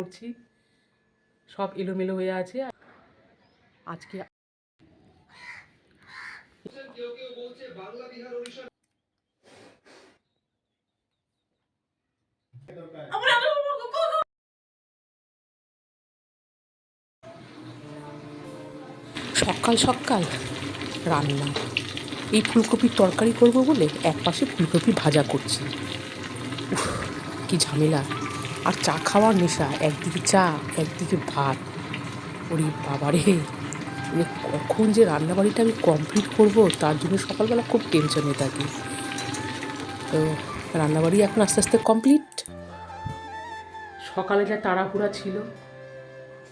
করছি, সব এলোমেলো হয়ে আছে। আজকে সকাল সকাল রান্না, এই ফুলকপির তরকারি করব বলে এক পাশে ফুলকপি ভাজা করছি। উফ, কি ঝামেলা! আর চা খাওয়ার নেশা, একদিকে চা একদিকে ভাত। ওরে বাবারে, মানে কখন যে রান্নাবাড়িটা আমি কমপ্লিট করব তার জন্য সকালবেলা খুব টেনশনে থাকি। তো রান্নাবাড়ি এখন আস্তে আস্তে কমপ্লিট। সকালে যা তাড়াহুড়া ছিল,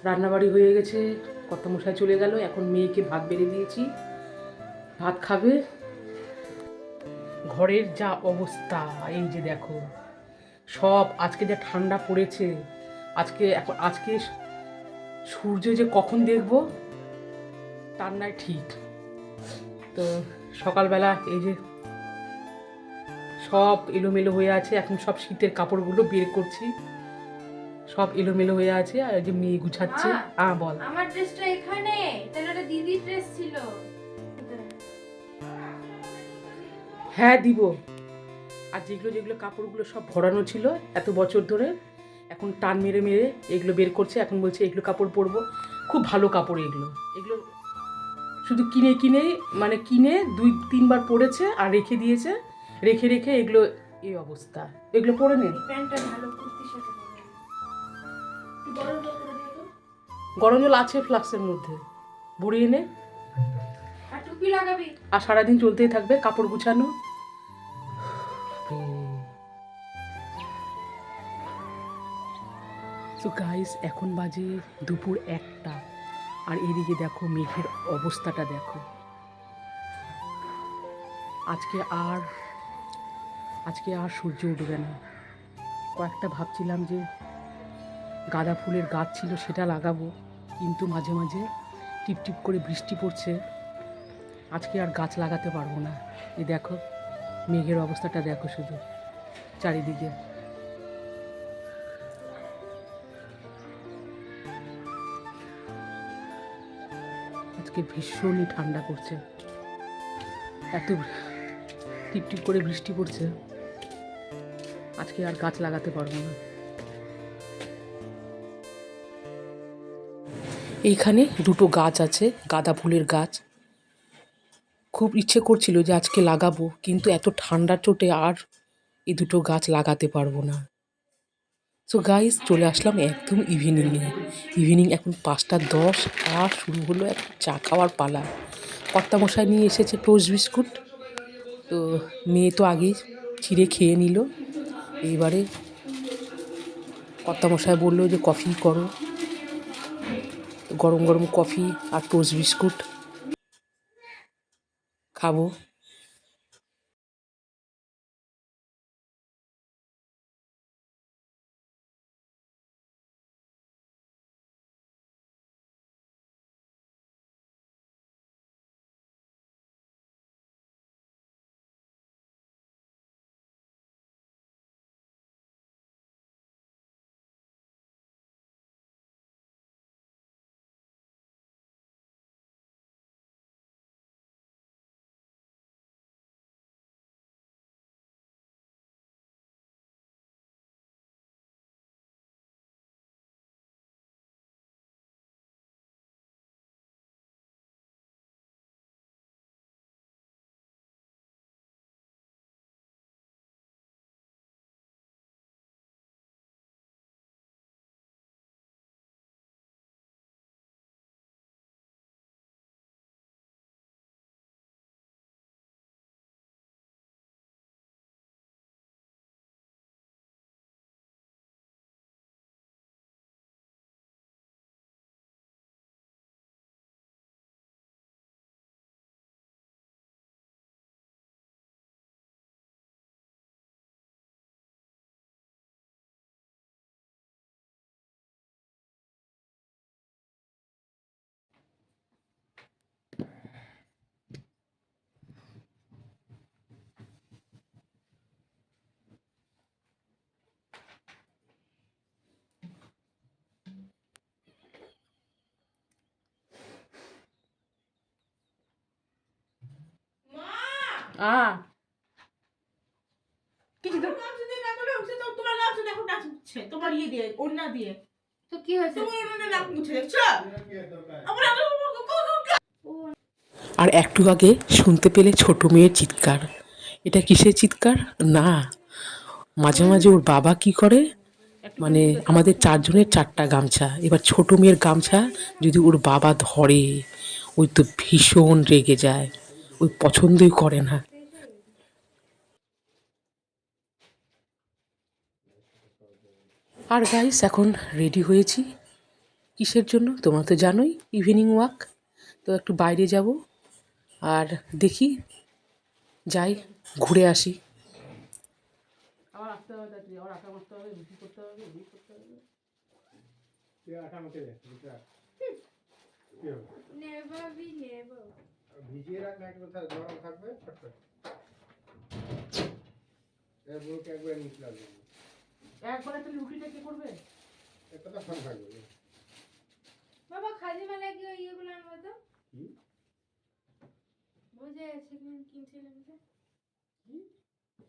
রান্নাবাড়ি হয়ে গেছে, কর্তামশাই চলে গেল, এখন মেয়েকে ভাত বেড়ে দিয়েছি, ভাত খাবে। ঘরের যা অবস্থা, এই যে দেখো, সব আজকে যা ঠান্ডা পড়েছে, আজকে সূর্য যে কখন দেখব তার নাই ঠিক। তো সকালবেলা এই যে সব এলোমেলো হয়ে আছে, এখন সব শীতের কাপড়গুলো বের করছি, সব এলোমেলো হয়ে আছে। আর এই যে মেয়ে গুছাচ্ছে। বল। আমার ড্রেসটা এখানে, তাহলে ওটা দিদির ড্রেস ছিল। হ্যাঁ দিব। আর যেগুলো যেগুলো কাপড়গুলো সব ভরানো ছিল এত বছর ধরে, এখন টান মেরে মেরে এগুলো বের করছে। এখন বলছে এগুলো কাপড় পরবো, খুব ভালো কাপড় এগুলো। এগুলো শুধু কিনে কিনে, মানে কিনে 2-3 বার পরেছে আর রেখে দিয়েছে, রেখে রেখে এগুলো এই অবস্থা। এগুলো পরে নে। প্যান্টটা ভালো, কুর্তির সাথে পরে। গরম জল করে দিও তো। গরম জল আছে ফ্লাক্সের মধ্যে, ভরিয়ে নে। আর টুপি লাগাবি। আর সারাদিন চলতেই থাকবে কাপড় গুছানো। তো গাইস, এখন বাজে দুপুর 1টা, আর এদিকে দেখো মেঘের অবস্থাটা দেখো। আজকে আর সূর্য উঠবে না। কয়েকটা ভাবছিলাম যে গাঁদা ফুলের গাছ ছিল সেটা লাগাবো, কিন্তু মাঝে মাঝে টিপটিপ করে বৃষ্টি পড়ছে, আজকে আর গাছ লাগাতে পারবো না। এই দেখো মেঘের অবস্থাটা দেখো শুধু চারিদিকে। আজকে ভীষণই ঠান্ডা করছে, এত টিপটিপ করে বৃষ্টি পড়ছে, আজকে আর গাছ লাগাতে পারবো না। এইখানে দুটো গাছ আছে, গাঁদা ফুলের গাছ। খুব ইচ্ছে করছিল যে আজকে লাগাবো, কিন্তু এত ঠান্ডার চোটে আর এই দুটো গাছ লাগাতে পারবো না। সো গাইস, চলে আসলাম একদম ইভিনিং এখন 5টা 10, আর শুরু হলো এখন চা খাওয়ার পালা। কর্তামশাই নিয়ে এসেছে টোস্ট বিস্কুট, তো মেয়ে তো আগেই ছিঁড়ে খেয়ে নিল। এইবারে কর্তামশাই বললো যে কফি করো, গরম গরম কফি আর টোস্ট বিস্কুট খাবো। কিছু তো নাম শুনে না করে উঠছে তো তোমার নাম শুনে এখন নাচ উঠছে তোমার ইয়ে দিয়ে ওড়না দিয়ে তো কি হয়েছে? তোমার ওড়না নাম উঠছে দেখছো আমার আর একটু আগে শুনতে পেলে ছোট মেয়ের চিৎকার। এটা কিসের চিৎকার? না, মাঝে মাঝে ওর বাবা কি করে, মানে আমাদের চারজনের চারটা গামছা, এবার ছোট মেয়ের গামছা যদি ওর বাবা ধরে, ওই তো ভীষণ রেগে যায়, ওই পছন্দই করে না। আর গাইস এখন রেডি হয়েছি কিসের জন্য তোমরা তো জানোই, ইভিনিং ওয়াক। তো একটু বাইরে যাব, আর দেখি যাই, ঘুরে আসি। আবার আসতে হবে, তাড়াতাড়ি আবার আটা মারতে হবে, রুটি করতে হবে, রুটি করতে হবে। আটা মাখে দে দুটা কি হবে নেভার বি নেভার। ভিজিয়ে রাখ না একটু গরম থাকবে ফটফট এর বুকে একবার নিতে লাগবে একবারে তাহলে রুটিটা কে করবে? এটা তো ফোন থাকবে বাবা খালি মেলা কি ওই ইয়েগুলো আনবো তো? কি বুঝে সেখানে কিনছিলাম যে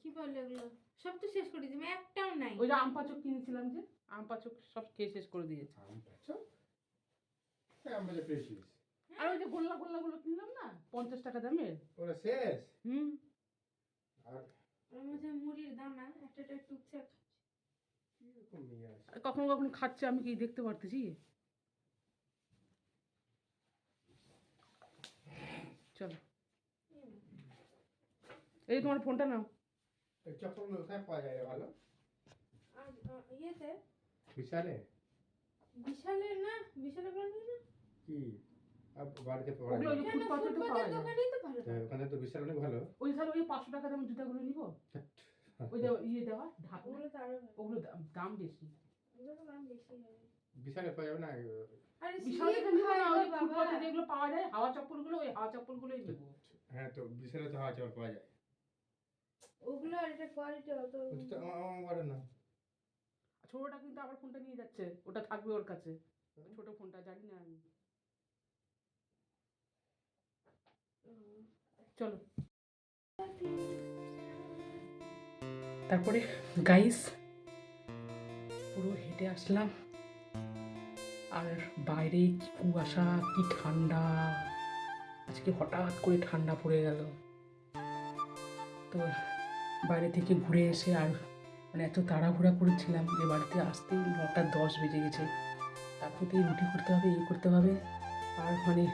কি বলে ওগুলো সব তো শেষ করে দিলাম, একটাও নাই। ওই যে আম পাচক কিনেছিলাম, যে আম পাচক সব খেয়ে শেষ করে দিয়েছে। আম পাচ্ছো আমরা যে পেয়েছিস আর ওই যে গোল্লা গোল্লাগুলো কিনলাম না 50 টাকা দামের, ওরা শেষ হুম। আর ওর মধ্যে মুড়ির দানা একটা টুকছে। এরকম নিয়ে আসে আর কখনো কখনো খাচ্ছে, আমি কি দেখতে পারতেছি? চলো, এই তোমার ফোনটা নাও। এই চপ্পল কোথায় পাওয়া যায় ভালো আর ইয়েতে বিশালে বিশালের না, বিশালে বলেন না কি বাড়িতে পাওয়া ওগুলো যায় ওই ফুটপাতে তো পাওয়া যায়। দোকানেই তো ভালো। ওখানে তো বিশাল অনেক ভালো ওই তাহলে ওই 500 টাকা দামের জুতাগুলো নিবো, ওই যে ইয়ে দেওয়া ঢাকনা, ওগুলো তো আরো ভালো। ওগুলো দাম বেশি। ওগুলো তো দাম বেশি হবে। বিশালে পাওয়া যাবে না আরে বিশাল স্লিপ থেকে নিবো না, ওই বাবা। ফুটপাতে যেগুলো পাওয়া যায় হাওয়া চপ্পলগুলো, ওই হাওয়া চপ্পলগুলোই নেবো। হ্যাঁ তো বিশালে তো হাওয়া চপ্পল পাওয়া যায় ওগুলো আর এটা কোয়ালিটি অত ওটা তো আমার না ছোটটা কিন্তু আবার ফোনটা নিয়ে যাচ্ছে, ওটা থাকবে ওর কাছে, ছোট ফোনটা জানি না আমি। চলো তারপরে গাইস পুরো হেঁটে আসলাম, আর বাইরে কি কুয়াশা, কি ঠান্ডা, আজকে হঠাৎ করে ঠান্ডা পড়ে গেল। তো বাইরে থেকে ঘুরে এসে আর মানে এত তাড়াহুড়া করেছিলাম যে বাড়িতে আসতেই 9:10 বেজে গেছে। তারপর দিয়ে রুটি করতে হবে, এই করতে হবে, আর মানে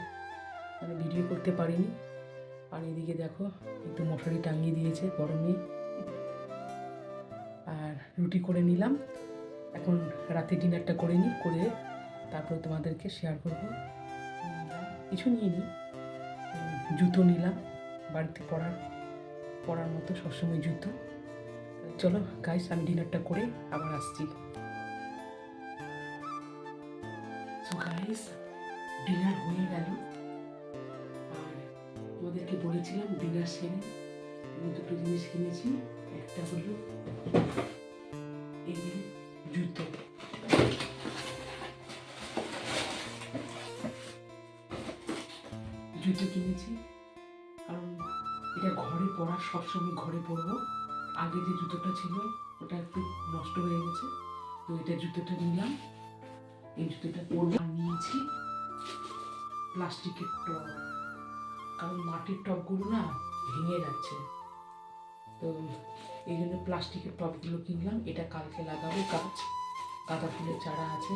মানে ভিডিও করতে পারিনি। আর এদিকে দেখো একটু মশারি টাঙিয়ে দিয়েছে গরমে, আর রুটি করে নিলাম। এখন রাতে ডিনারটা করে নিই, করে তারপরে তোমাদেরকে শেয়ার করবো। কিছু নিয়ে নিই, জুতো নিলাম বাড়িতে পরার মতো সবসময় জুতো। চলো গাইস আমি ডিনারটা করে আবার আসছি। সো গাইস ডিনার হয়ে গেল, আর তোমাদেরকে বলেছিলাম ডিনার সেরে আমি দুটো জিনিস কিনেছি। একটা হলো এই যে জুতো, জুতো কিনেছি কারণ এটা ঘরে পরার, সবসময় ঘরে পরবো। আগে যে জুতোটা ছিল ওটা একটু নষ্ট হয়ে গেছে, তো এটা জুতোটা নিলাম, এই জুতোটা পরবো। আর নিয়েছি প্লাস্টিকের টব, কারণ মাটির টবগুলো না ভেঙে যাচ্ছে, তো এই জন্য প্লাস্টিকের টবগুলো কিনলাম। এটা কালকে লাগাবো গাছ, গাঁদা ফুলের চারা আছে।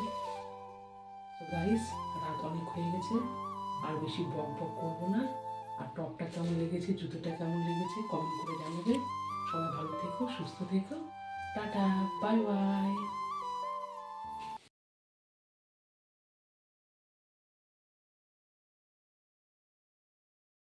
তো গাইস রাত অনেক হয়ে গেছে, আর বেশি বক বক করবো না। আর টপটা কেমন লেগেছে, জুতোটা কেমন লেগেছে কমেন্ট করে জানাবে। সবাই ভালো থেকো, সুস্থ থেকো, টাটা, বাই বাই।